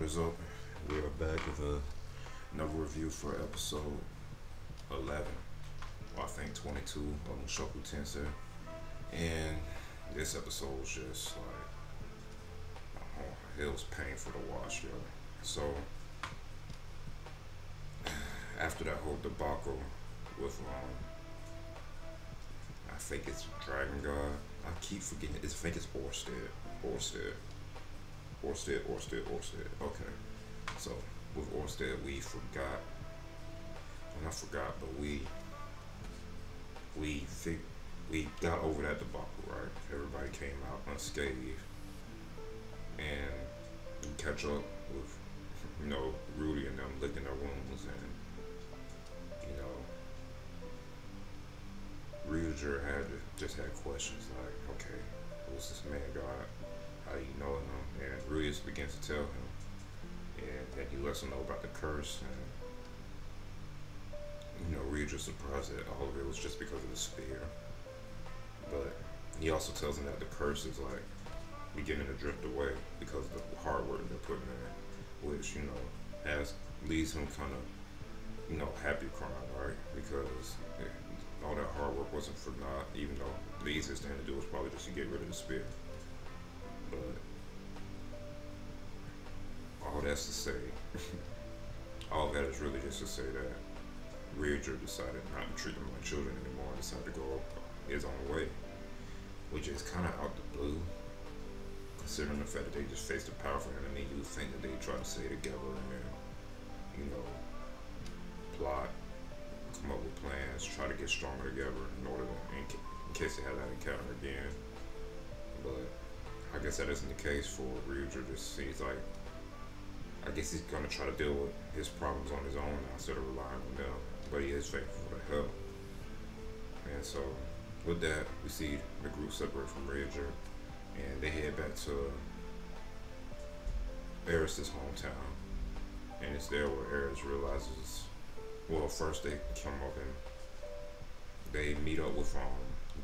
is open. We are back with another review for episode 11, or I think 22 of Mushoku Tensei. And this episode was just like, it was painful to watch, yo. So, after that whole debacle with, I think it's Dragon God. I keep forgetting it. I think it's Orsted. Okay. So with Orsted, we forgot. Well, not forgot, but we got over that debacle, right? Everybody came out unscathed, and we catch up with, Rudy and them licking their wounds, and Ryuger just had questions like, okay, who's this man God? How do you know him? And Rudy begins to tell him, and then he lets him know about the curse, and Ryuger's surprised that all of it was just because of the spear. But he also tells him that the curse is like beginning to drift away because of the hard work they're putting in, which leaves him kind of happy crying, right? Because all that hard work wasn't for naught, even though the easiest thing to do was probably just to get rid of the spear. But all that's to say, all that is really just to say that Ryuger decided not to treat them like children anymore and decided to go his own way, which is kind of out the blue, considering the fact that they just faced a powerful enemy. You would think that they try to stay together and, plot, come up with plans, try to get stronger together in order to, in case they have that encounter again. But I guess that isn't the case for Ryuger. Just seems like, I guess he's gonna try to deal with his problems on his own now instead of relying on them. But he is thankful for the help. And so with that, we see the group separate from Ryuger, and they head back to Eris's hometown. And it's there where Eris realizes, well, first they come up and they meet up with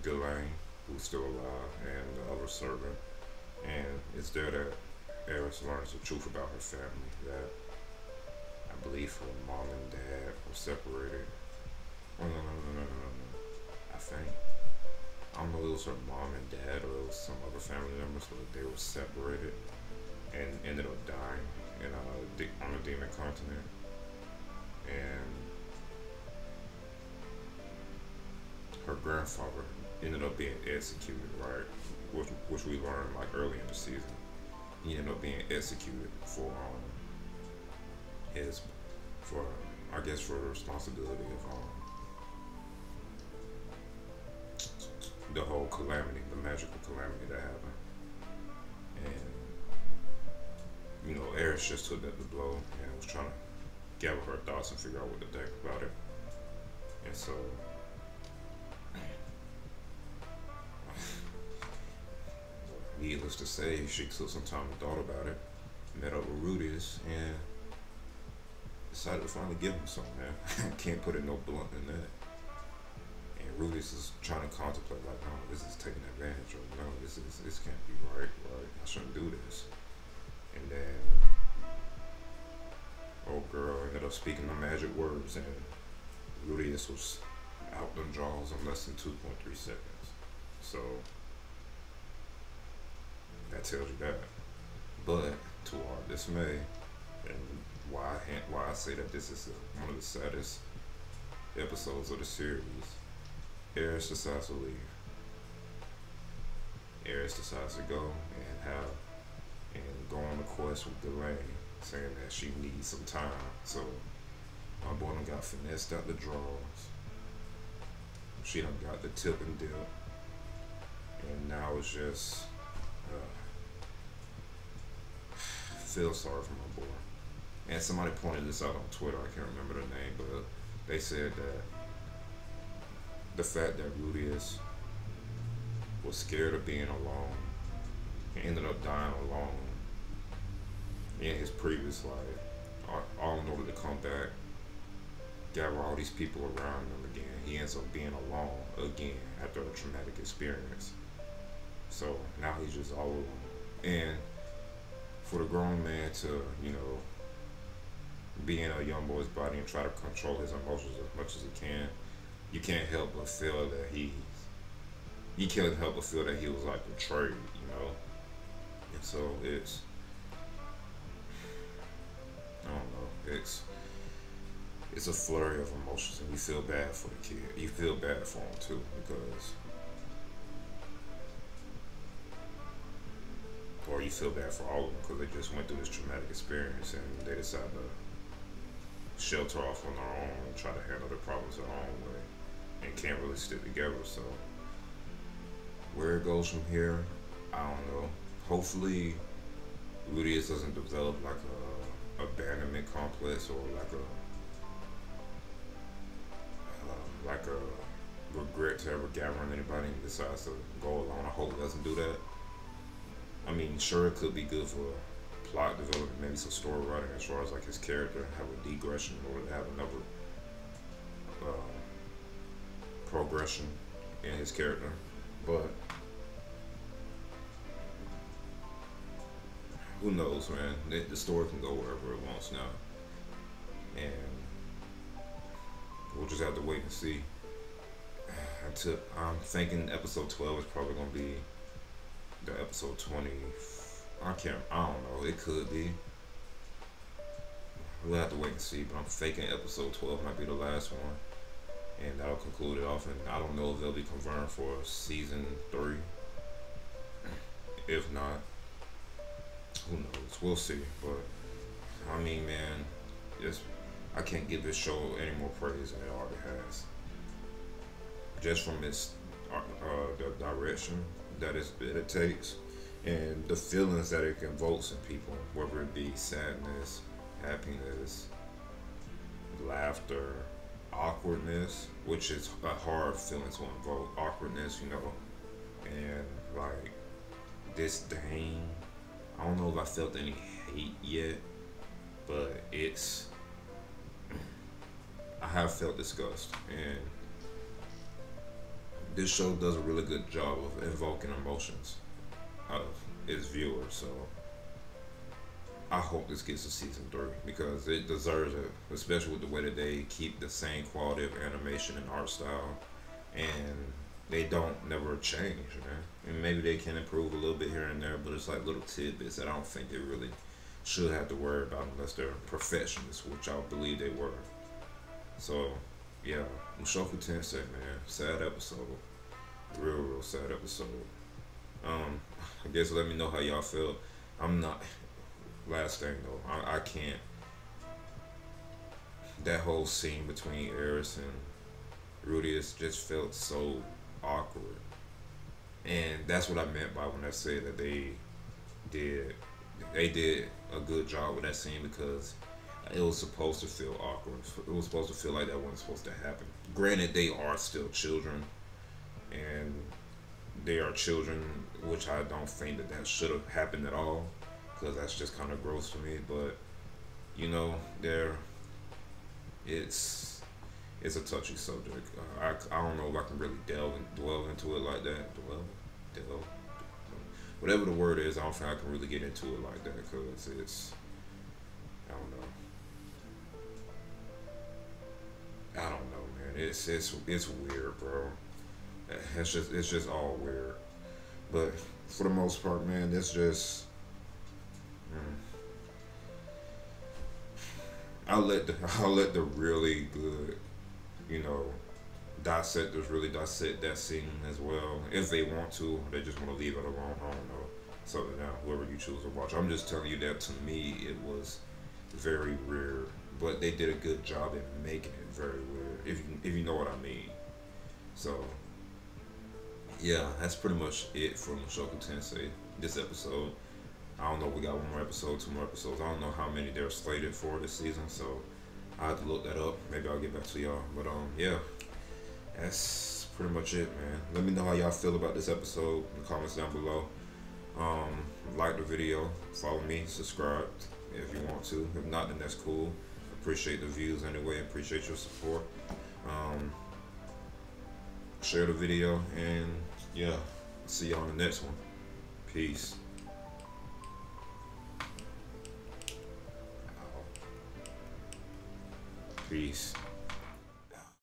Ghislaine, who's still alive, and the other servant. And it's there that Eris learns the truth about her family, that I believe her mom and dad were separated. Oh, no. I think, I don't know if it was her mom and dad or it was some other family members, but they were separated and ended up dying on the demon continent. And her grandfather ended up being executed, right? Which we learned like early in the season. He ended up being executed for the responsibility of the whole calamity, the magical calamity that happened. And Eris just took that to blow and was trying to gather her thoughts and figure out what to think about it. And so needless to say, she took some time and thought about it, met up with Rudy's, and decided to finally give him some, man. Can't put it no blunt in that. And Rudy's is trying to contemplate, like, no, this is taking advantage, or no, this can't be right, I shouldn't do this. And then, old girl ended up speaking the magic words, and Rudy's was out them jaws in less than 2.3 seconds. So that tells you that. But to our dismay, and why I say that this is one of the saddest episodes of the series, Eris decides to leave. Eris decides to go and go on a quest with Ghislaine, saying that she needs some time. So my boy done got finessed out the drawers. She done got the tip and dip, and now it's just feel sorry for my boy. And somebody pointed this out on Twitter, I can't remember the name, but they said that the fact that Rudius was scared of being alone and ended up dying alone in his previous life, all in order to come back, gather all these people around him again. He ends up being alone again after a traumatic experience. So now he's just all alone. And for the grown man to, you know, be in a young boy's body and try to control his emotions as much as he can, you can't help but feel that you can't help but feel that he was like betrayed, you know. And so I don't know, it's a flurry of emotions, and you feel bad for the kid. You feel bad for him too, because, or you feel bad for all of them because they just went through this traumatic experience and they decided to shelter off on their own and try to handle their problems their own way and can't really stick together. So where it goes from here, I don't know. Hopefully, Rudius doesn't develop like a abandonment complex or like a regret to ever gathering anybody and decides to go alone. I hope it doesn't do that. I mean, sure, it could be good for plot development, maybe some story writing as far as like his character have a digression or to have another progression in his character, but who knows, man? The story can go wherever it wants now, and we'll just have to wait and see. I'm thinking episode 12 is probably gonna be the episode 20. I don't know. It could be. We'll have to wait and see. But I'm thinking episode 12 might be the last one, and that'll conclude it off. And I don't know if they'll be confirmed for season 3. If not, who knows? We'll see. But I mean, man, I can't give this show any more praise than it already has. Just from its the direction that it takes and the feelings that it invokes in people, whether it be sadness, happiness, laughter, awkwardness, which is a hard feeling to invoke. Awkwardness, you know, and like disdain. I don't know if I felt any hate yet, but I have felt disgust, and this show does a really good job of invoking emotions out of its viewers. So I hope this gets a season 3 because it deserves it, especially with the way that they keep the same quality of animation and art style, and they don't never change, man. And maybe they can improve a little bit here and there, but it's like little tidbits that I don't think they really should have to worry about unless they're professionals, which I believe they were. So yeah, Mushoku Tensei, man, sad episode, real sad episode. I guess let me know how y'all feel. I'm not. Last thing though, I can't. That whole scene between Eris and Rudius just felt so awkward, and that's what I meant by when I said that they did a good job with that scene, because it was supposed to feel awkward. It was supposed to feel like that wasn't supposed to happen. Granted, they are still children, and they are children, which I don't think that should have happened at all, because that's just kind of gross to me. But you know, it's a touchy subject. I don't know if I can really dwell into it like that. Delve, whatever the word is. I don't think I can really get into it like that, because I don't know, man. It's weird, bro. It's just all weird. But for the most part, man, it's just. I'll let the really good, you know, dissectors really dissect that scene as well, if they want to. They just want to leave it alone. I don't know. So now, whoever you choose to watch, I'm just telling you that to me it was very weird, but they did a good job in making it very weird, if you know what I mean. So yeah, that's pretty much it for Mushoku Tensei this episode. I don't know, we got one more episode, 2 more episodes. I don't know how many they're slated for this season, so I have to look that up. Maybe I'll get back to y'all. But yeah, that's pretty much it, man. Let me know how y'all feel about this episode in the comments down below. Like the video, follow me, subscribe if you want to. If not, then that's cool. Appreciate the views anyway. Appreciate your support. Share the video, and yeah, see y'all on the next one. Peace. Peace.